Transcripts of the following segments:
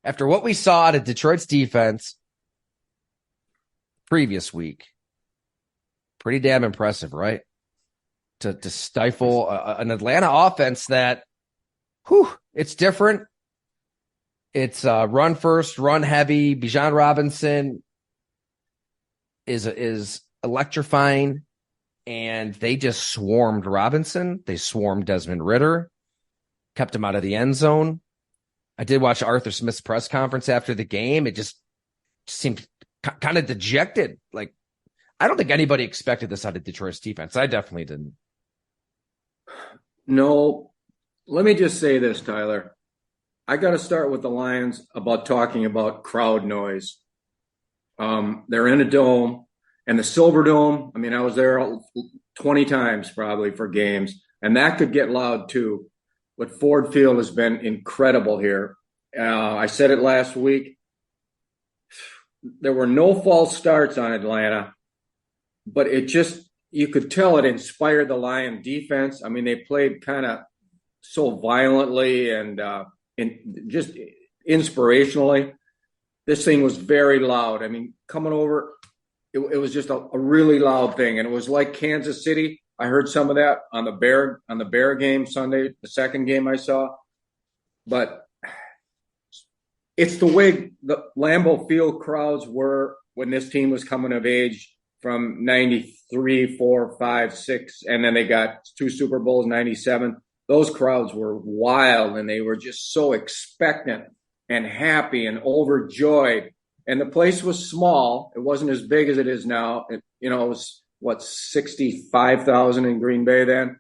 After what we saw out of Detroit's defense previous week, pretty damn impressive, right? To stifle an Atlanta offense that, it's different. It's run first, run heavy. Bijan Robinson is electrifying, and they just swarmed Robinson. They swarmed Desmond Ridder, kept him out of the end zone. I did watch Arthur Smith's press conference after the game. It just seemed kind of dejected. Like, I don't think anybody expected this out of Detroit's defense. I definitely didn't. No, let me just say this, Tyler. I got to start with the Lions about talking about crowd noise. They're in a dome, and the Silver Dome, I mean, I was there 20 times probably for games, and that could get loud too. But Ford Field has been incredible here. I said it last week. There were no false starts on Atlanta, but it just, you could tell it inspired the Lion defense. I mean, they played kind of so violently and just inspirationally. This thing was very loud. I mean, coming over, it was just a really loud thing. And it was like Kansas City. I heard some of that on the Bear game Sunday, the second game I saw. But it's the way the Lambeau Field crowds were when this team was coming of age from 93, 4, 5, 6, and then they got 2 Super Bowls, 97. Those crowds were wild, and they were just so expectant and happy and overjoyed. And the place was small. It wasn't as big as it is now. It was, 65,000 in Green Bay then?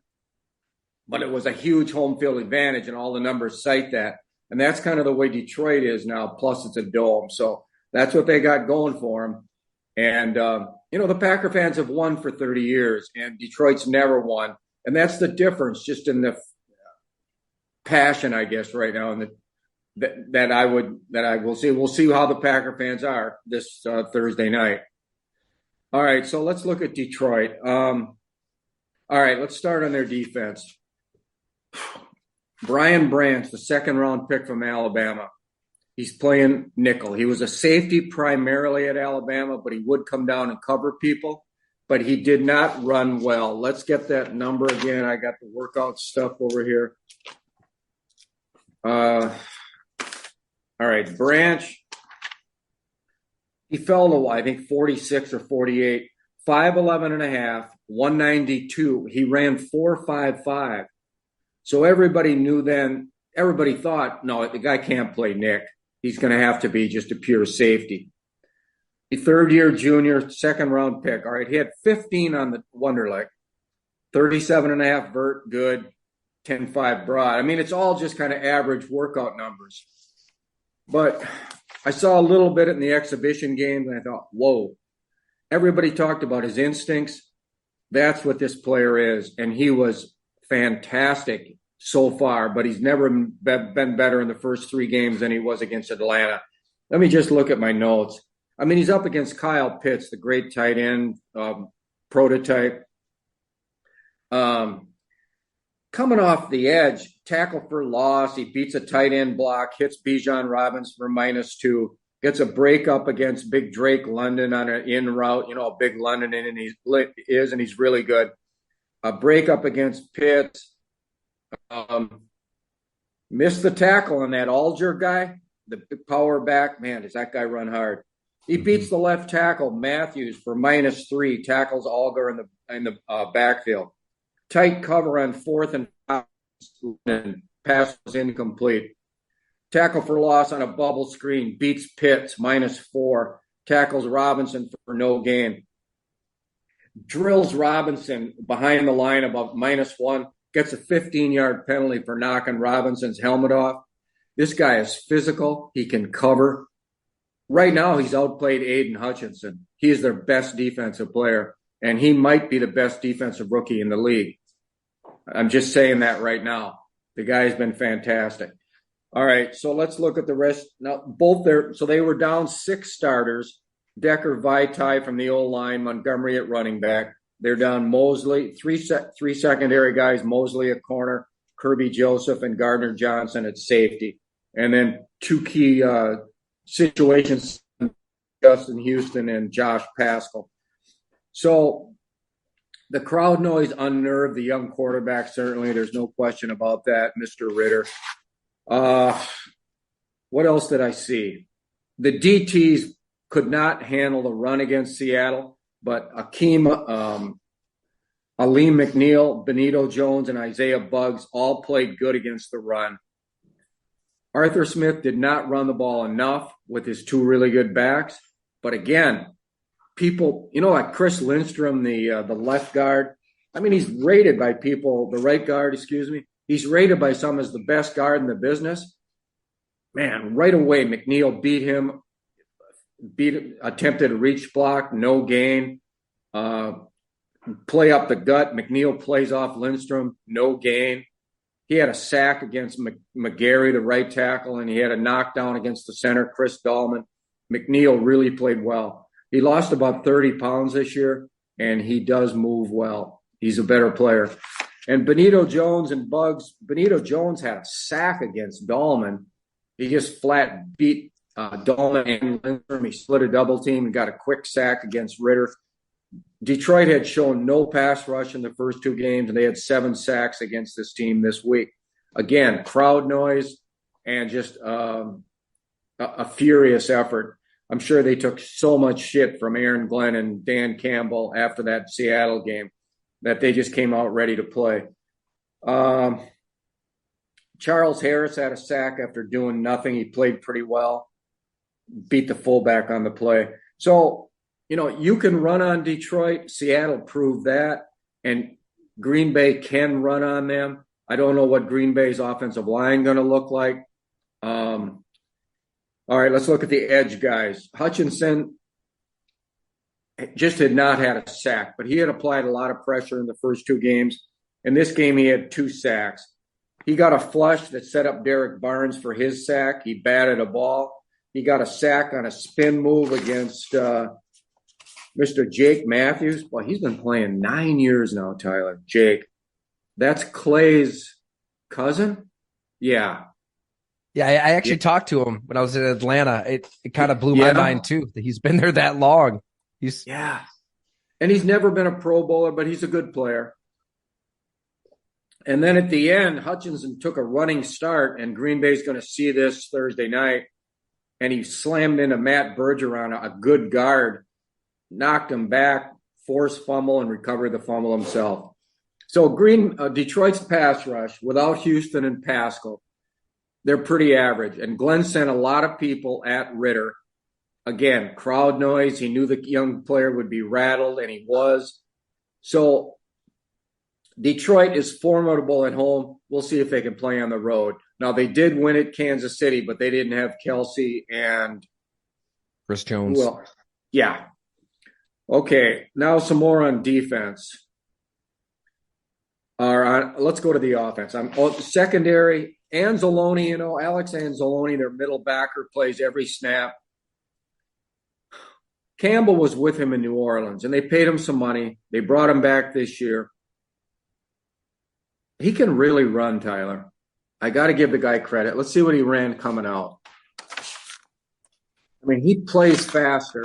But it was a huge home field advantage, and all the numbers cite that. And that's kind of the way Detroit is now, plus it's a dome. So that's what they got going for them. And, the Packer fans have won for 30 years, and Detroit's never won. And that's the difference, just in the passion, I guess, right now, and that I will see. We'll see how the Packer fans are this Thursday night. All right, so let's look at Detroit. All right, let's start on their defense. Brian Branch, the second-round pick from Alabama. He's playing nickel. He was a safety primarily at Alabama, but he would come down and cover people. But he did not run well. Let's get that number again. I got the workout stuff over here. All right, Branch. He fell to, I think, 46 or 48, 5'11 and a half, 192. He ran 4.55. So everybody knew then, everybody thought, no, the guy can't play Nick. He's going to have to be just a pure safety. The third-year junior, second-round pick. All right, he had 15 on the Wonderlic, 37 and a half vert, good, 10.5 broad. I mean, it's all just kind of average workout numbers. But I saw a little bit in the exhibition games, and I thought, whoa. Everybody talked about his instincts. That's what this player is, and he was fantastic so far, but he's never been better in the first 3 games than he was against Atlanta. Let me just look at my notes. I mean, he's up against Kyle Pitts, the great tight end prototype. Coming off the edge, tackle for loss. He beats a tight end block, hits Bijan Robinson for -2, gets a break up against big Drake London on an in route. You know how big London and he's really good. A break up against Pitts. Missed the tackle on that Alger guy, the power back. Man, does that guy run hard? He beats the left tackle, Matthews, for -3, tackles Alger in the backfield. Tight cover on 4th and 5, and pass was incomplete. Tackle for loss on a bubble screen, beats Pitts, -4, tackles Robinson for no gain. Drills Robinson behind the line about -1, gets a 15-yard penalty for knocking Robinson's helmet off. This guy is physical. He can cover. Right now, he's outplayed Aiden Hutchinson. He is their best defensive player, and he might be the best defensive rookie in the league. I'm just saying that right now. The guy's been fantastic. All right, so let's look at the rest. Now, so they were down 6 starters. Decker, Vitae from the O-line, Montgomery at running back. They're down Mosley, three secondary guys, Mosley at corner, Kirby Joseph, and Gardner Johnson at safety. And then two key situations, Justin Houston and Josh Pascal. So the crowd noise unnerved the young quarterback, certainly. There's no question about that, Mr. Ritter. What else did I see? The DTs could not handle the run against Seattle, but Aleem McNeil, Benito Jones, and Isaiah Buggs all played good against the run. Arthur Smith did not run the ball enough with his two really good backs. But again, people, like Chris Lindstrom, the left guard, I mean, he's rated by people, the right guard, he's rated by some as the best guard in the business. Man, right away, McNeil beat him, attempted a reach block, no gain. Play up the gut, McNeil plays off Lindstrom, no gain. He had a sack against McGarry, the right tackle, and he had a knockdown against the center, Chris Dahlman. McNeil really played well. He lost about 30 pounds this year, and he does move well. He's a better player. And Benito Jones and Buggs, Benito Jones had a sack against Dahlman. He just flat beat Dahlman and Lindstrom. He split a double team and got a quick sack against Ritter. Detroit had shown no pass rush in the first two games, and they had 7 sacks against this team this week. Again, crowd noise and just a furious effort. I'm sure they took so much shit from Aaron Glenn and Dan Campbell after that Seattle game that they just came out ready to play. Charles Harris had a sack after doing nothing. He played pretty well, beat the fullback on the play. So, you can run on Detroit. Seattle proved that. And Green Bay can run on them. I don't know what Green Bay's offensive line going to look like. All right, let's look at the edge guys. Hutchinson just had not had a sack, but he had applied a lot of pressure in the first 2 games. In this game, he had 2 sacks. He got a flush that set up Derek Barnes for his sack. He batted a ball. He got a sack on a spin move against Mr. Jake Matthews. Well, he's been playing 9 years now, Tyler. Jake. That's Clay's cousin? Yeah. Yeah, I actually talked to him when I was in Atlanta. It kind of blew my mind, too, that he's been there that long. Yeah. And he's never been a Pro Bowler, but he's a good player. And then at the end, Hutchinson took a running start, and Green Bay's going to see this Thursday night. And he slammed into Matt Bergeron, a good guard, knocked him back, forced fumble, and recovered the fumble himself. So Detroit's pass rush, without Houston and Pascal, they're pretty average. And Glenn sent a lot of people at Ritter. Again, crowd noise. He knew the young player would be rattled, and he was. So Detroit is formidable at home. We'll see if they can play on the road. Now, they did win at Kansas City, but they didn't have Kelsey and Chris Jones. Well, yeah. Okay, now some more on defense. Let's go to the offense. Secondary, Anzalone, Alex Anzalone, their middle backer, plays every snap. Campbell was with him in New Orleans, and they paid him some money. They brought him back this year. He can really run, Tyler. I got to give the guy credit. Let's see what he ran coming out. I mean, he plays faster.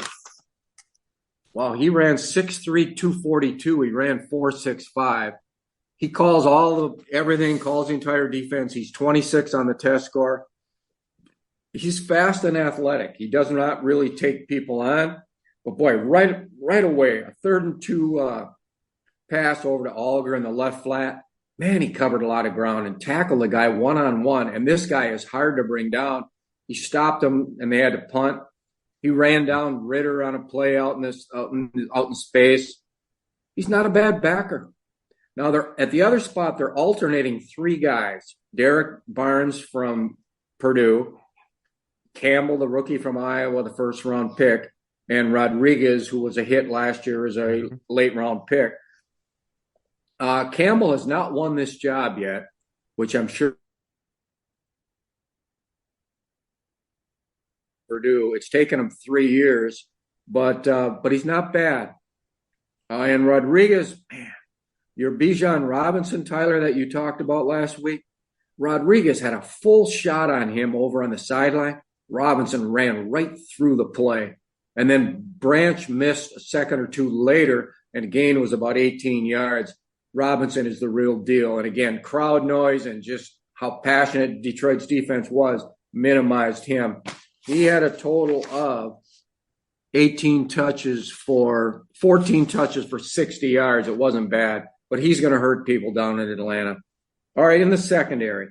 Wow, he ran 6'3", 242. He ran 4.65. He calls everything, calls the entire defense. He's 26 on the test score. He's fast and athletic. He does not really take people on. But boy, right away, a 3rd and 2 pass over to Alger in the left flat. Man, he covered a lot of ground and tackled the guy one-on-one. And this guy is hard to bring down. He stopped him, and they had to punt. He ran down Ritter on a play out in space. He's not a bad backer. Now, they're at the other spot, they're alternating 3 guys. Derek Barnes from Purdue, Campbell, the rookie from Iowa, the first-round pick, and Rodriguez, who was a hit last year as a late-round pick. Campbell has not won this job yet, which I'm sure Purdue. It's taken him 3 years, but he's not bad. And Rodriguez, man, your Bijan Robinson, Tyler, that you talked about last week, Rodriguez had a full shot on him over on the sideline. Robinson ran right through the play. And then Branch missed a second or two later, and the gain was about 18 yards. Robinson is the real deal. And again, crowd noise and just how passionate Detroit's defense was minimized him. He had a total of 14 touches for 60 yards. It wasn't bad, but he's going to hurt people down in Atlanta. All right, in the secondary,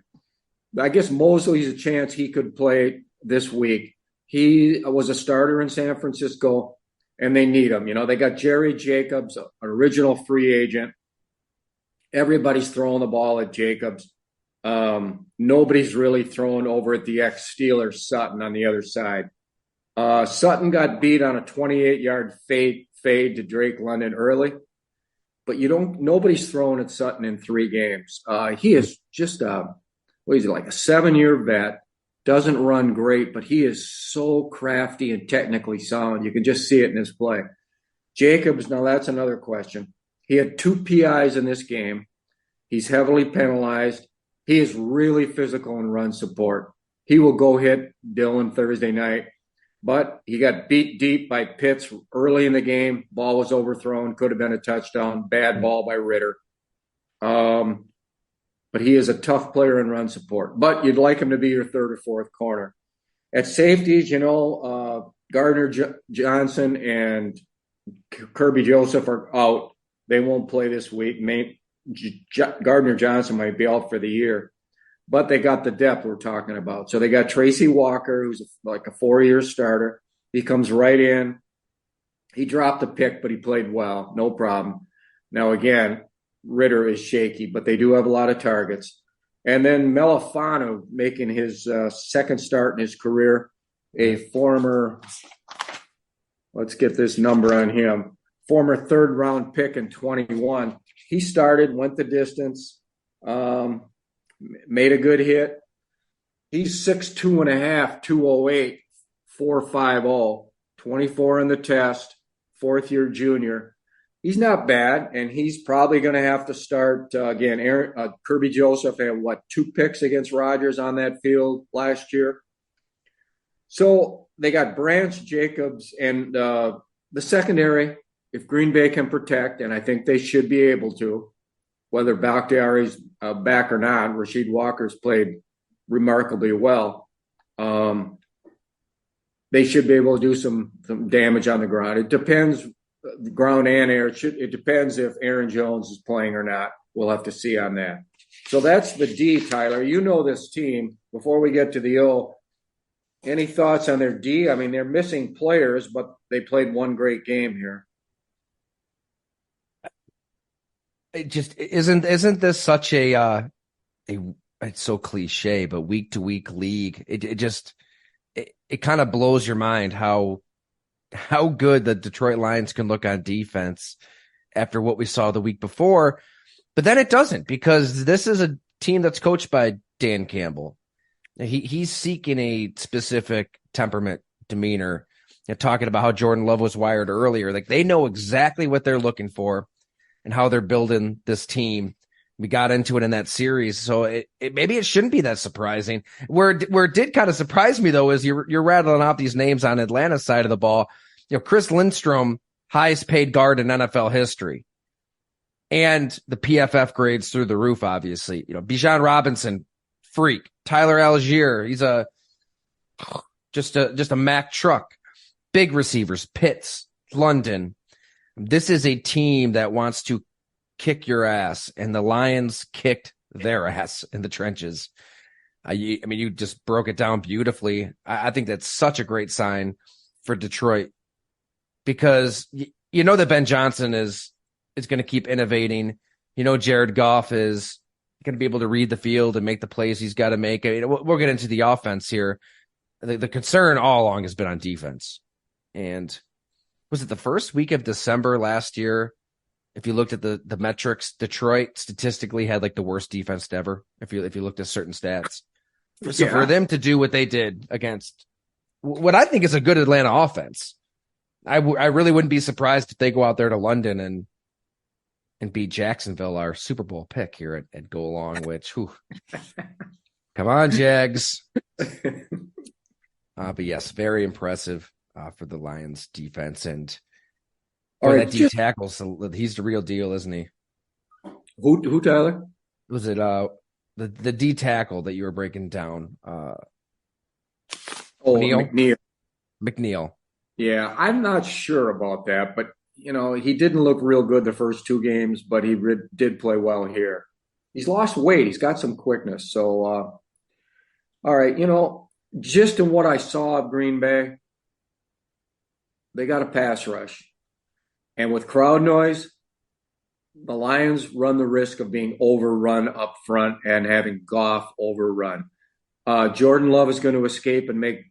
I guess Mosley's a chance he could play this week. He was a starter in San Francisco, and they need him. You know, they got Jerry Jacobs, an original free agent. Everybody's throwing the ball at Jacobs. Nobody's really throwing over at the ex-Steeler Sutton on the other side. Sutton got beat on a 28-yard fade to Drake London early, but nobody's throwing at Sutton in 3 games. He is just like a 7-year vet, doesn't run great, but he is so crafty and technically sound. You can just see it in his play. Jacobs, now that's another question. He had 2 PIs in this game. He's heavily penalized. He is really physical in run support. He will go hit Dillon Thursday night. But he got beat deep by Pitts early in the game. Ball was overthrown. Could have been a touchdown. Bad ball by Ritter. But he is a tough player in run support. But you'd like him to be your 3rd or 4th corner. At safeties, Gardner Johnson and Kirby Joseph are out. They won't play this week. Gardner Johnson might be out for the year. But they got the depth we're talking about. So they got Tracy Walker, who's like a 4-year starter. He comes right in. He dropped a pick, but he played well. No problem. Now, again, Ritter is shaky, but they do have a lot of targets. And then Melifano making his second start in his career, a former, let's get this number on him, former 3rd-round pick in 21. He started, went the distance, made a good hit. He's 6'2.5", 208, 4.50, 24 in the test, 4th-year junior. He's not bad, and he's probably going to have to start again. Kirby Joseph had 2 picks against Rodgers on that field last year. So they got Branch, Jacobs, and the secondary. If Green Bay can protect, and I think they should be able to, whether Bakhtiari's back or not, Rasheed Walker's played remarkably well. They should be able to do some damage on the ground. It depends, ground and air. It depends if Aaron Jones is playing or not. We'll have to see on that. So that's the D, Tyler. You know this team. Before we get to the O, any thoughts on their D? I mean, they're missing players, but they played one great game here. It just isn't this such a it's so cliche, but week to week league. It kind of blows your mind how good the Detroit Lions can look on defense after what we saw the week before. But then it doesn't, because this is a team that's coached by Dan Campbell. He's seeking a specific temperament, demeanor, and talking about how Jordan Love was wired earlier. Like, they know exactly what they're looking for and how they're building this team. We got into it in that series, so maybe it shouldn't be that surprising. Where it did kind of surprise me, though, is you're rattling off these names on Atlanta's side of the ball. Chris Lindstrom, highest paid guard in NFL history, and the PFF grades through the roof. Obviously, Bijan Robinson, freak. Tyler Algier, he's just a Mack truck. Big receivers, Pitts, London. This is a team that wants to kick your ass, and the Lions kicked their ass in the trenches. You just broke it down beautifully. I think that's such a great sign for Detroit, because that Ben Johnson is going to keep innovating. Jared Goff is going to be able to read the field and make the plays he's got to make. We'll get into the offense here. The concern all along has been on defense. And was it the first week of December last year? If you looked at the metrics, Detroit statistically had like the worst defense ever. If you looked at certain stats, so for them to do what they did against what I think is a good Atlanta offense, I really wouldn't be surprised if they go out there to London and and beat Jacksonville, our Super Bowl pick here at Go Along, which, whew, come on, Jags. But yes, very impressive for the Lions defense. And All right, that D tackle, so he's the real deal, isn't he? Who, Tyler? Was it the D tackle that you were breaking down? McNeil. Yeah, I'm not sure about that, but he didn't look real good the first two games, but he did play well here. He's lost weight. He's got some quickness. So, all right, just in what I saw of Green Bay, they got a pass rush. And with crowd noise, the Lions run the risk of being overrun up front and having Goff overrun. Jordan Love is going to escape and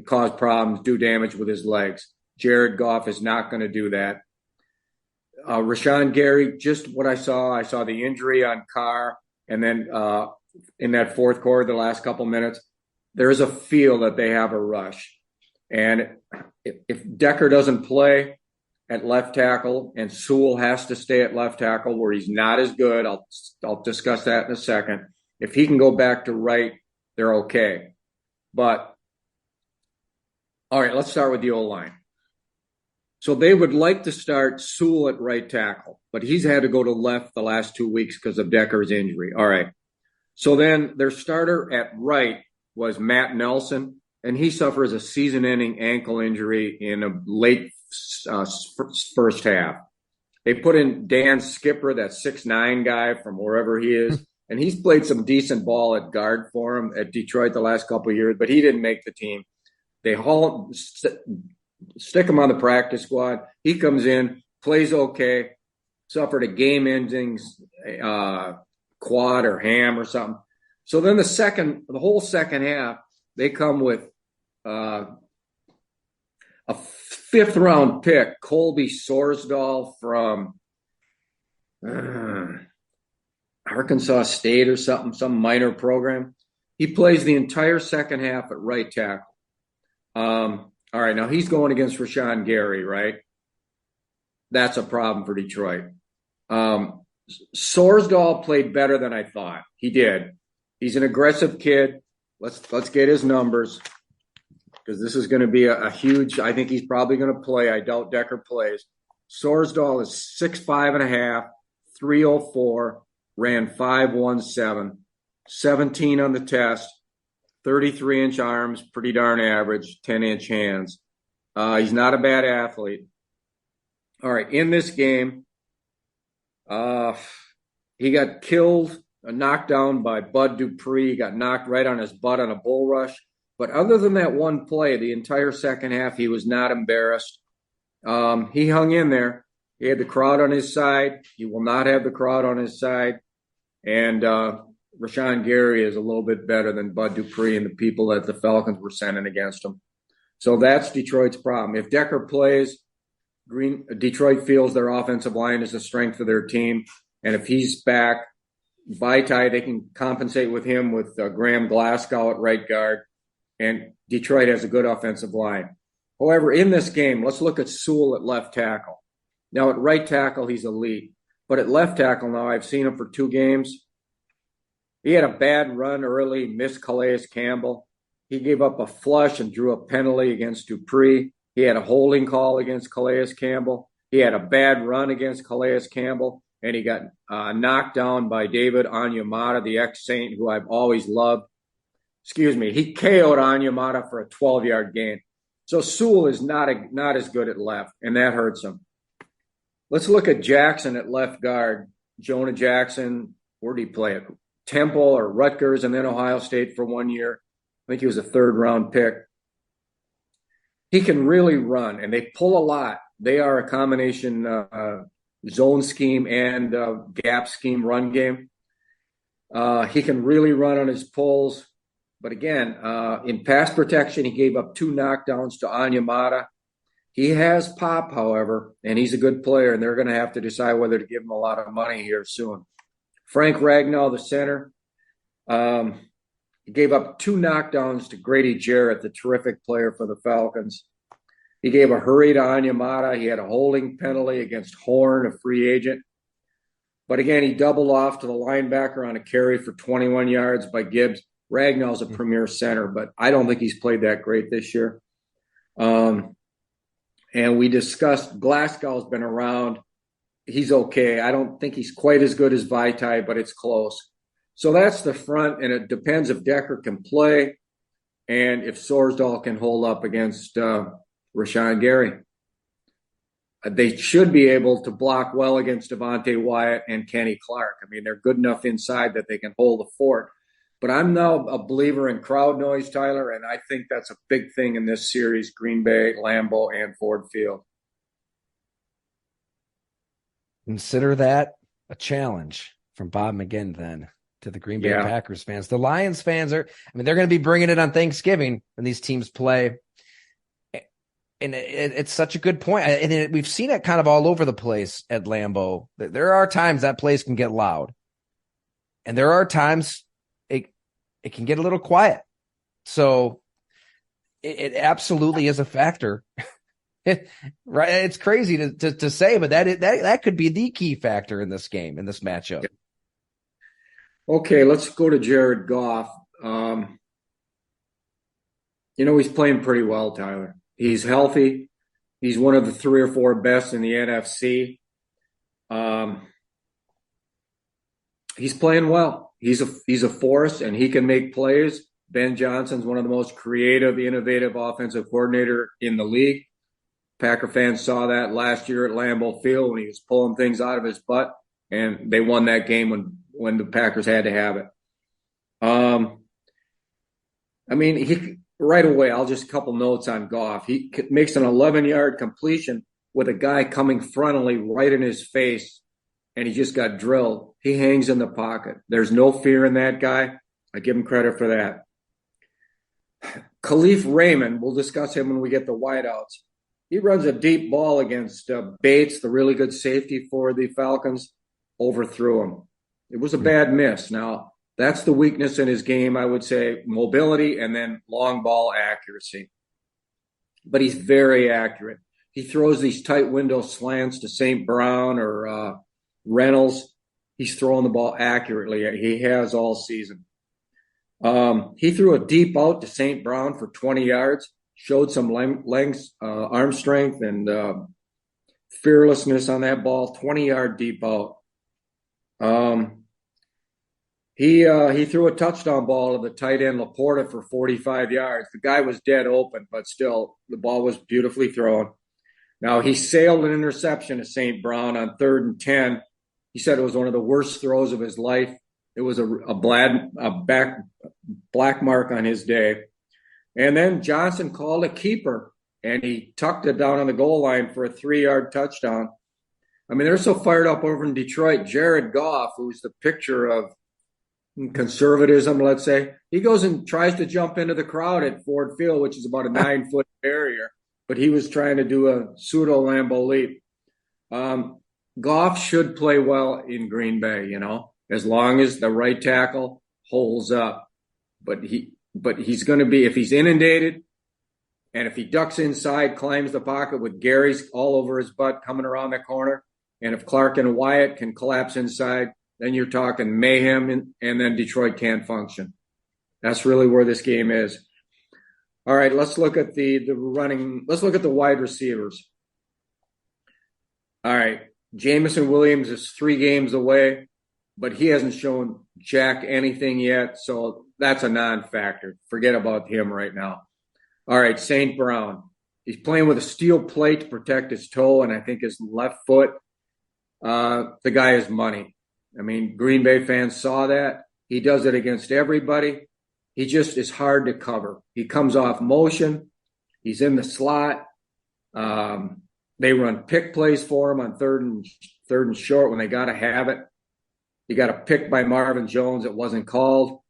cause problems, do damage with his legs. Jared Goff is not going to do that. Rashawn Gary, just what I saw the injury on Carr, and then in that fourth quarter, the last couple minutes, there is a feel that they have a rush. And if Decker doesn't play at left tackle and Sewell has to stay at left tackle where he's not as good, I'll discuss that in a second. If he can go back to right, they're okay. But, all right, let's start with the O-line. So they would like to start Sewell at right tackle, but he's had to go to left the last 2 weeks because of Decker's injury. All right. So then their starter at right was Matt Nelson, and he suffers a season-ending ankle injury in a late first half. They put in Dan Skipper, that 6'9" guy from wherever he is, and he's played some decent ball at guard for him at Detroit the last couple of years, but he didn't make the team. They stick him on the practice squad. He comes in, plays okay, suffered a game-ending quad or ham or something. So then the whole second half, they come with a fifth-round pick, Colby Sorsdahl from Arkansas State or something, some minor program. He plays the entire second half at right tackle. All right, now he's going against Rashawn Gary, right? That's a problem for Detroit. Sorsdahl played better than I thought. He did. He's an aggressive kid. Let's get his numbers because this is going to be a huge. I think he's probably going to play. I doubt Decker plays. Sorsdahl is 6'5.5", 304, ran 5.17, 17 on the test, 33-inch arms, pretty darn average, 10-inch hands. He's not a bad athlete. All right, in this game, he got knocked down by Bud Dupree. He got knocked right on his butt on a bull rush. But other than that one play, the entire second half, he was not embarrassed. He hung in there. He had the crowd on his side. He will not have the crowd on his side. And Rashawn Gary is a little bit better than Bud Dupree and the people that the Falcons were sending against him. So that's Detroit's problem. If Decker plays, Detroit feels their offensive line is the strength of their team. And if he's back, Vaitai, they can compensate with him with Graham Glasgow at right guard. And Detroit has a good offensive line. However, in this game, let's look at Sewell at left tackle. Now, at right tackle, he's elite. But at left tackle now, I've seen him for 2 games. He had a bad run early, missed Calais Campbell. He gave up a flush and drew a penalty against Dupree. He had a holding call against Calais Campbell. He had a bad run against Calais Campbell. And he got knocked down by David Onyemata, the ex-Saint, who I've always loved. He KO'd Onyemata for a 12-yard gain. So Sewell is not as good at left, and that hurts him. Let's look at Jackson at left guard. Jonah Jackson, where did he play? At Temple or Rutgers and then Ohio State for 1 year. I think he was a 3rd-round pick. He can really run, and they pull a lot. They are a combination zone scheme and gap scheme run game. He can really run on his pulls. But again, in pass protection, he gave up 2 knockdowns to Onyemata. He has pop, however, and he's a good player, and they're going to have to decide whether to give him a lot of money here soon. Frank Ragnow, the center, he gave up 2 knockdowns to Grady Jarrett, the terrific player for the Falcons. He gave a hurry to Onyemata. He had a holding penalty against Horn, a free agent. But again, he doubled off to the linebacker on a carry for 21 yards by Gibbs. Ragnall's a premier center, but I don't think he's played that great this year. And we discussed Glasgow's been around. He's okay. I don't think he's quite as good as Vaitai, but it's close. So that's the front, and it depends if Decker can play and if Sorsdahl can hold up against Rashawn Gary. They should be able to block well against Devontae Wyatt and Kenny Clark. I mean, they're good enough inside that they can hold the fort. But I'm now a believer in crowd noise, Tyler, and I think that's a big thing in this series, Green Bay, Lambeau, and Ford Field. Consider that a challenge from Bob McGinn then to the Green Bay Packers fans. The Lions fans they're going to be bringing it on Thanksgiving when these teams play. And it's such a good point. And we've seen it kind of all over the place at Lambeau. There are times that place can get loud. And there are times it can get a little quiet. So it absolutely is a factor. Right? It's crazy to say, but that could be the key factor in this game, in this matchup. Okay, let's go to Jared Goff. He's playing pretty well, Tyler. He's healthy. He's one of the 3 or 4 best in the NFC. He's playing well. He's a force, and he can make plays. Ben Johnson's one of the most creative, innovative offensive coordinator in the league. Packer fans saw that last year at Lambeau Field when he was pulling things out of his butt, and they won that game when the Packers had to have it. Right away, I'll just a couple notes on Goff. He makes an 11-yard completion with a guy coming frontally right in his face, and he just got drilled. He hangs in the pocket. There's no fear in that guy. I give him credit for that. Khalif Raymond, we'll discuss him when we get the wideouts. He runs a deep ball against Bates, the really good safety for the Falcons, overthrew him. It was a bad miss. Now, that's the weakness in his game, I would say, mobility and then long ball accuracy. But he's very accurate. He throws these tight window slants to St. Brown or Reynolds. He's throwing the ball accurately. He has all season. He threw a deep out to St. Brown for 20 yards, showed some arm strength and fearlessness on that ball, 20-yard deep out. He threw a touchdown ball to the tight end Laporta for 45 yards. The guy was dead open, but still, the ball was beautifully thrown. Now, he sailed an interception to St. Brown on 3rd and 10. He said it was one of the worst throws of his life. It was a black mark on his day. And then Johnson called a keeper, and he tucked it down on the goal line for a 3-yard touchdown. I mean, they're so fired up over in Detroit. Jared Goff, who's the picture of conservatism, let's say, he goes and tries to jump into the crowd at Ford Field, which is about a 9-foot barrier, but he was trying to do a pseudo Lambeau leap. Goff should play well in Green Bay, as long as the right tackle holds up. But he's going to be, if he's inundated and if he ducks inside, climbs the pocket with Gary's all over his butt coming around the corner, and if Clark and Wyatt can collapse inside, then you're talking mayhem, and then Detroit can't function. That's really where this game is. All right, let's look at the running. Let's look at the wide receivers. All right, Jamison Williams is 3 games away, but he hasn't shown jack anything yet, so that's a non-factor. Forget about him right now. All right, St. Brown. He's playing with a steel plate to protect his toe and I think his left foot. The guy is money. I mean, Green Bay fans saw that. He does it against everybody. He just is hard to cover. He comes off motion. He's in the slot. They run pick plays for him on third and short when they got to have it. He got a pick by Marvin Jones that wasn't called.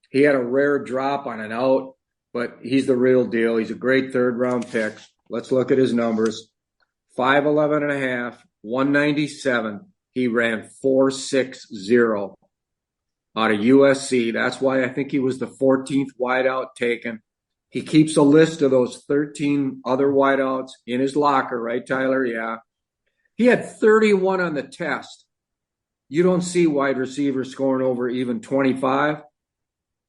He had a rare drop on an out, but he's the real deal. He's a great 3rd-round pick. Let's look at his numbers. 5'11 and a half, 197. He ran 4.60 out of USC. That's why I think he was the 14th wideout taken. He keeps a list of those 13 other wideouts in his locker, right, Tyler? Yeah. He had 31 on the test. you don't see wide receivers scoring over even 25.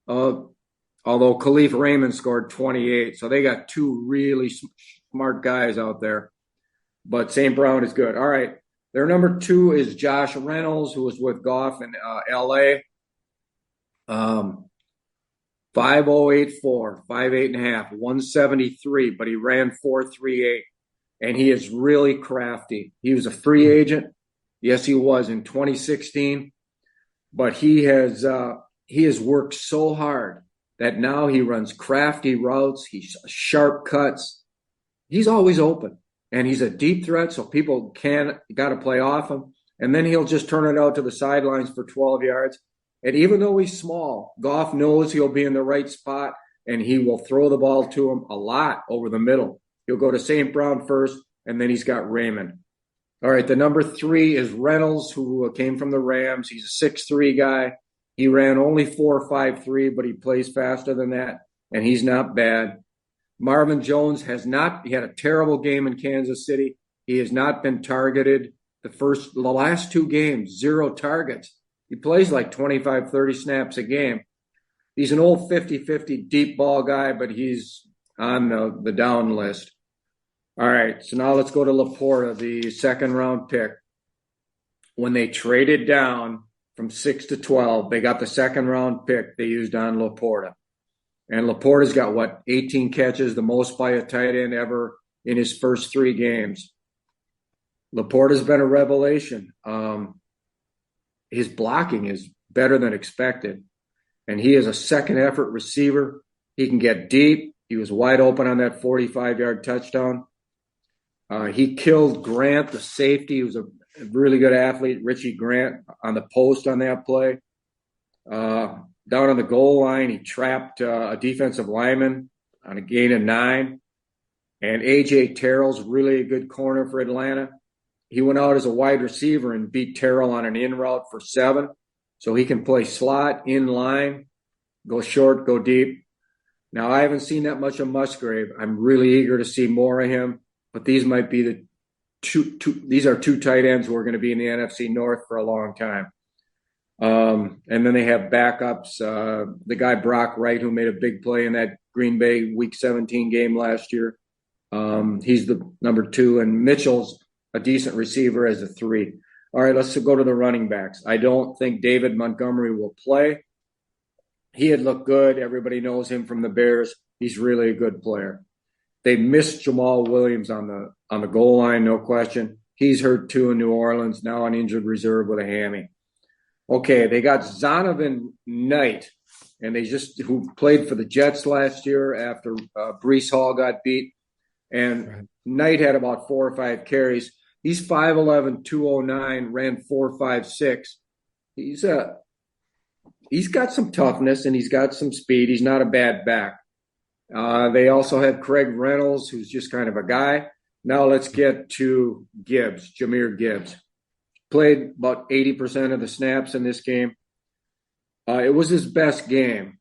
Although Khalif Raymond scored 28. So they got two really smart guys out there. But St. Brown is good. All right. Their number 2 is Josh Reynolds, who was with Goff in L.A. 5084, 5'8.5", 173, but he ran 4.38, and he is really crafty. He was a free agent. Yes, he was in 2016, but he has worked so hard that now he runs crafty routes. He's sharp cuts. He's always open, and he's a deep threat, so people got to play off him. And then he'll just turn it out to the sidelines for 12 yards. And even though he's small, Goff knows he'll be in the right spot, and he will throw the ball to him a lot over the middle. He'll go to St. Brown first, and then he's got Raymond. All right, the number 3 is Reynolds, who came from the Rams. He's a 6'3" guy. He ran only 4.53, but he plays faster than that, and he's not bad. Marvin Jones he had a terrible game in Kansas City. He has not been targeted. The last 2 games, 0 targets. He plays like 25, 30 snaps a game. He's an old 50-50 deep ball guy, but he's on the down list. All right, so now let's go to Laporta, the second-round pick. When they traded down from 6 to 12, they got the second-round pick they used on Laporta. And Laporta's got, 18 catches, the most by a tight end ever in his first 3 games. Laporta's been a revelation. His blocking is better than expected. And he is a second-effort receiver. He can get deep. He was wide open on that 45-yard touchdown. He killed Grant, the safety. He was a really good athlete, Richie Grant, on the post on that play. Down on the goal line, he trapped a defensive lineman on a gain of 9. And A.J. Terrell's really a good corner for Atlanta. He went out as a wide receiver and beat Terrell on an in route for 7. So he can play slot, in line, go short, go deep. Now, I haven't seen that much of Musgrave. I'm really eager to see more of him. But these might be these are 2 tight ends who are going to be in the NFC North for a long time. And then they have backups. The guy Brock Wright, who made a big play in that Green Bay Week 17 game last year. He's the number 2, and Mitchell's a decent receiver as a 3. All right, let's go to the running backs. I don't think David Montgomery will play. He had looked good. Everybody knows him from the Bears. He's really a good player. They missed Jamal Williams on the goal line, no question. He's hurt too in New Orleans, now on injured reserve with a hammy. Okay, they got Zonovan Knight, and who played for the Jets last year after Breece Hall got beat. And Knight had about 4 or 5 carries. He's 5'11", 209, ran 4.56. He's got some toughness and he's got some speed. He's not a bad back. They also have Craig Reynolds, who's just kind of a guy. Now let's get to Jahmyr Gibbs. Played about 80% of the snaps in this game. It was his best game.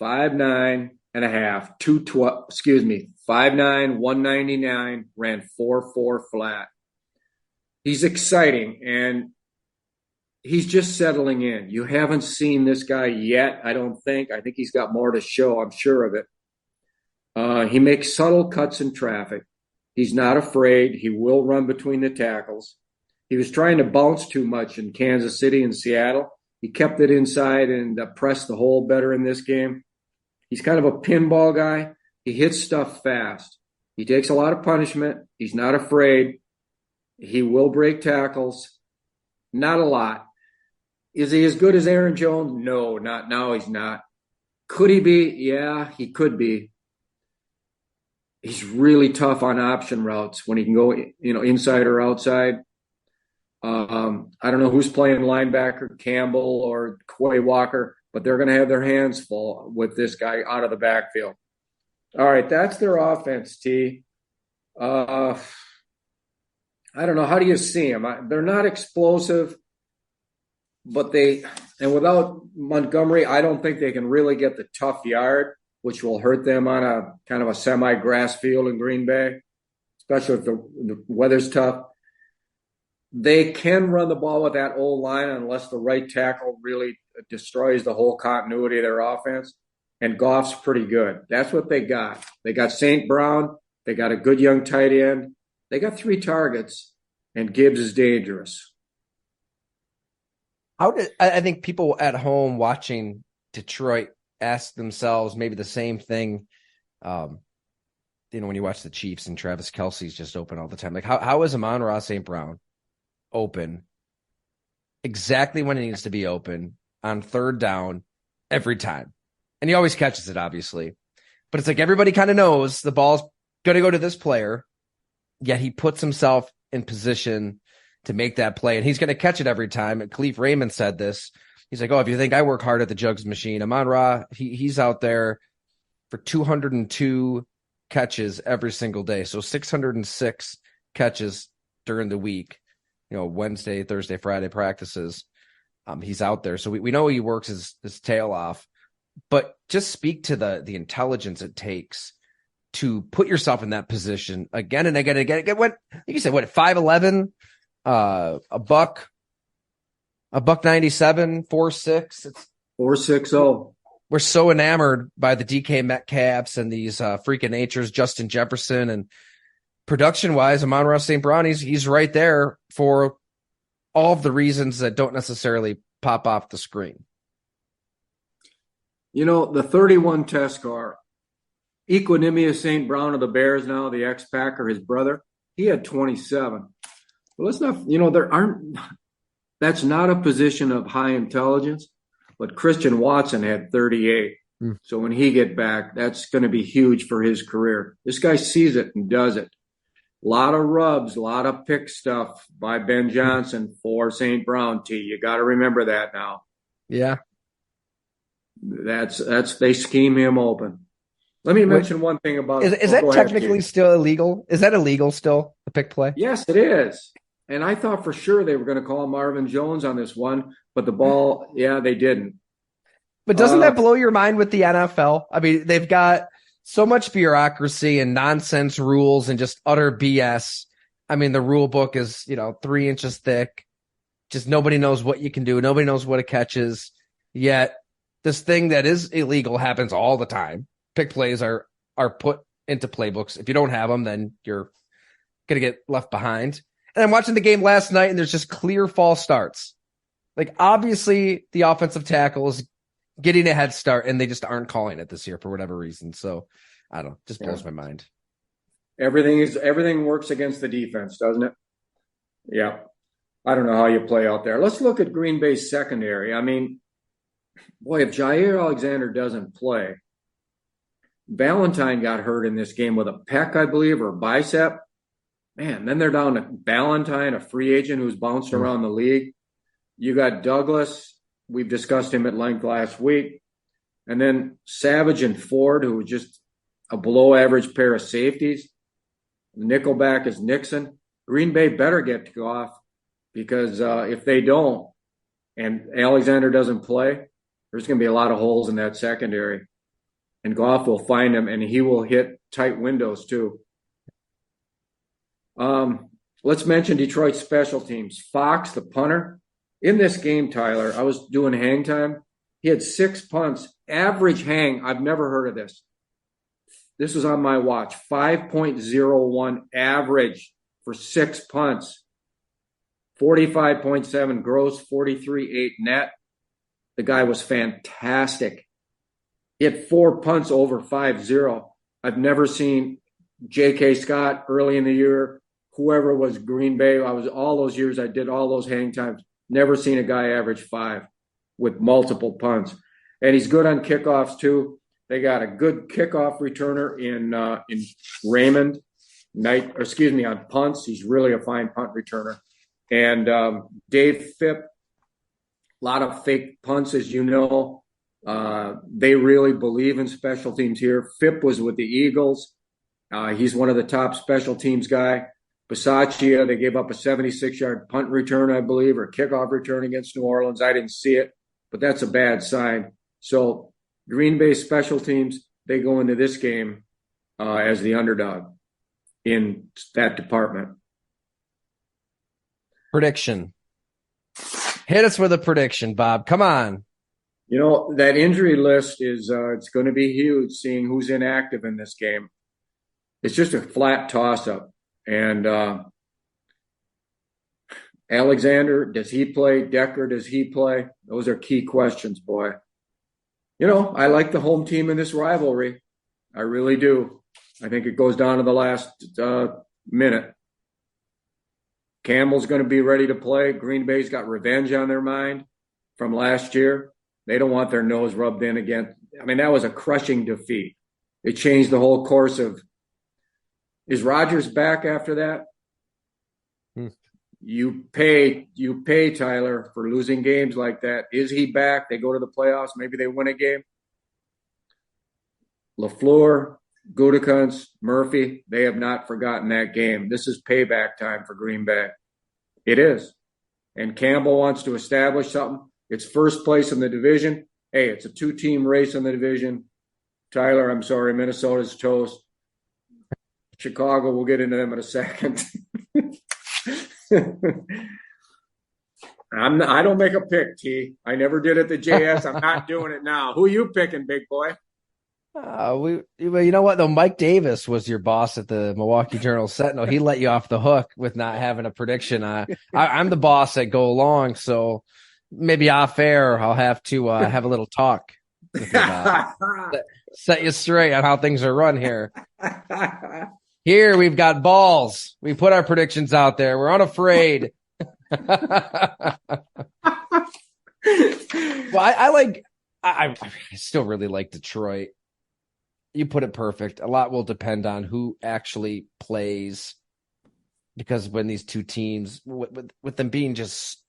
5'9" and a half, 5'9", 199, ran 4.4 flat. He's exciting, and he's just settling in. You haven't seen this guy yet, I don't think. I think he's got more to show, I'm sure of it. He makes subtle cuts in traffic. He's not afraid. He will run between the tackles. He was trying to bounce too much in Kansas City and Seattle. He kept it inside and pressed the hole better in this game. He's kind of a pinball guy. He hits stuff fast. He takes a lot of punishment. He's not afraid. He will break tackles. Not a lot. Is he as good as Aaron Jones? No, not now. He's not. Could he be? Yeah, he could be. He's really tough on option routes when he can go, inside or outside. I don't know who's playing linebacker, Campbell or Quay Walker, but they're going to have their hands full with this guy out of the backfield. All right, that's their offense, T. I don't know. How do you see them? They're not explosive, but without Montgomery, I don't think they can really get the tough yard, which will hurt them on a kind of a semi-grass field in Green Bay, especially if the weather's tough. They can run the ball with that old line unless the right tackle really destroys the whole continuity of their offense. And Goff's pretty good. That's what they got. They got St. Brown. They got a good young tight end. They got 3 targets, and Gibbs is dangerous. I think people at home watching Detroit ask themselves maybe the same thing. When you watch the Chiefs and Travis Kelce's just open all the time, like how is Amon-Ra St. Brown open exactly when it needs to be open on third down every time? And he always catches it, obviously. But it's like everybody kind of knows the ball's going to go to this player, yet he puts himself in position to make that play, and he's going to catch it every time. And Khalif Raymond said this. He's like, if you think I work hard at the Jugs machine, Amon-Ra, he's out there for 202 catches every single day. So 606 catches during the week, Wednesday, Thursday, Friday practices. He's out there. So we know he works his tail off. But just speak to the intelligence it takes to put yourself in that position again and again and again. What you said, 5'11", a buck 97, 4'6". It's 4.60. We're so enamored by the DK Metcalfs and these freaking natures, Justin Jefferson, and production wise, Amon-Ra St. Brown, he's right there for all of the reasons that don't necessarily pop off the screen. The 31 test score, Equanimous St. Brown of the Bears now, the ex-Packer, his brother, he had 27. Well, let's not, that's not a position of high intelligence, but Christian Watson had 38. So when he get back, that's going to be huge for his career. This guy sees it and does it. A lot of rubs, a lot of pick stuff by Ben Johnson for St. Brown. You got to remember that now. Yeah. That's they scheme him open. Let me mention one thing about is that technically still illegal? Is that illegal still, the pick play? Yes, it is. And I thought for sure they were going to call Marvin Jones on this one, but the ball, they didn't. But doesn't that blow your mind with the NFL? I mean, they've got so much bureaucracy and nonsense rules and just utter BS. I mean, the rule book is, 3 inches thick. Just nobody knows what you can do. Nobody knows what a catch is. Yet this thing that is illegal happens all the time. Pick plays are put into playbooks. If you don't have them, then you're going to get left behind. And I'm watching the game last night, and there's just clear false starts. Like, obviously, the offensive tackle is getting a head start, and they just aren't calling it this year for whatever reason. So, I don't know. Just blows my mind. Everything works against the defense, doesn't it? Yeah. I don't know how you play out there. Let's look at Green Bay's secondary. I mean, boy, if Jair Alexander doesn't play, Valentine got hurt in this game with a pec, I believe, or a bicep. Man, then they're down to Valentine, a free agent who's bounced around the league. You got Douglas. We've discussed him at length last week. And then Savage and Ford, who was just a below-average pair of safeties. Nickelback is Nixon. Green Bay better get to Goff because if they don't and Alexander doesn't play, there's going to be a lot of holes in that secondary. And Goff will find him, and he will hit tight windows too. Let's mention Detroit's special teams. Fox, the punter. In this game, Tyler, I was doing hang time. He had 6 punts. Average hang, I've never heard of this. This was on my watch. 5.01 average for 6 punts. 45.7 gross, 43.8 net. The guy was fantastic. He had 4 punts over 5-0. I've never seen J.K. Scott early in the year, whoever was Green Bay. All those years I did all those hang times. Never seen a guy average 5 with multiple punts. And he's good on kickoffs too. They got a good kickoff returner in Raymond Knight, on punts. He's really a fine punt returner. And Dave Phipp, a lot of fake punts, as you know. They really believe in special teams here. Phipp was with the Eagles. He's one of the top special teams guy. Bisaccia, they gave up a 76-yard punt return, I believe, or kickoff return against New Orleans. I didn't see it, but that's a bad sign. So Green Bay special teams, they go into this game as the underdog in that department. Prediction. Hit us with a prediction, Bob. Come on. You know, that injury list is it's going to be huge seeing who's inactive in this game. It's just a flat toss-up. And Alexander, does he play? Decker, does he play? Those are key questions, boy. You know, I like the home team in this rivalry. I really do. I think it goes down to the last minute. Campbell's going to be ready to play. Green Bay's got revenge on their mind from last year. They don't want their nose rubbed in again. I mean, that was a crushing defeat. It changed the whole course of. Is Rodgers back after that? You pay Tyler for losing games like that. Is he back? They go to the playoffs. Maybe they win a game. LaFleur, Gutekunst, Murphy, they have not forgotten that game. This is payback time for Green Bay. It is. And Campbell wants to establish something. It's first place in the division. Hey, it's a two-team race in the division. Tyler, I'm sorry, Minnesota's toast. Chicago, we'll get into them in a second. I don't make a pick, T. I never did at the JS. I'm not doing it now. Who are you picking, big boy? You know what though? Mike Davis was your boss at the Milwaukee Journal Sentinel. He let you off the hook with not having a prediction. I'm the boss at Go Along, so maybe off air I'll have to have a little talk with you, set you straight on how things are run here. Here we've got balls. We put our predictions out there. We're unafraid. Well, I still really like Detroit. You put it perfect. A lot will depend on who actually plays, because when these two teams, with them being just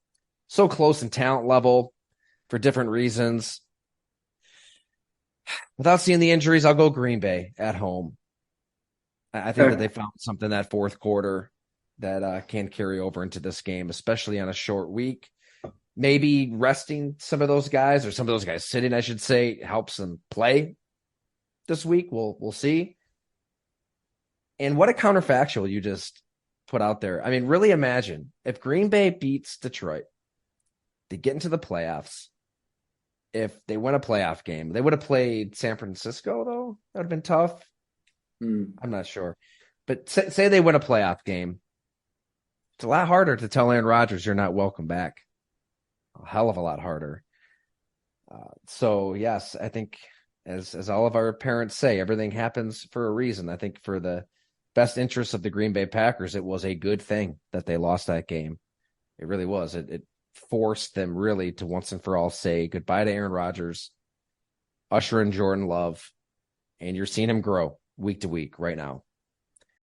so close in talent level for different reasons, without seeing the injuries, I'll go Green Bay at home. I think that they found something that fourth quarter that can carry over into this game, especially on a short week. Maybe resting some of those guys, or some of those guys sitting, I should say, helps them play this week. We'll see. And what a counterfactual you just put out there. I mean, really imagine if Green Bay beats Detroit, they get into the playoffs. If they win a playoff game, they would have played San Francisco, though. That would have been tough. I'm not sure. But say they win a playoff game. It's a lot harder to tell Aaron Rodgers you're not welcome back. A hell of a lot harder. So, yes, I think as all of our parents say, everything happens for a reason. I think for the best interests of the Green Bay Packers, it was a good thing that they lost that game. It really was. It forced them really to once and for all say goodbye to Aaron Rodgers, usher in Jordan Love, and you're seeing him grow week to week right now.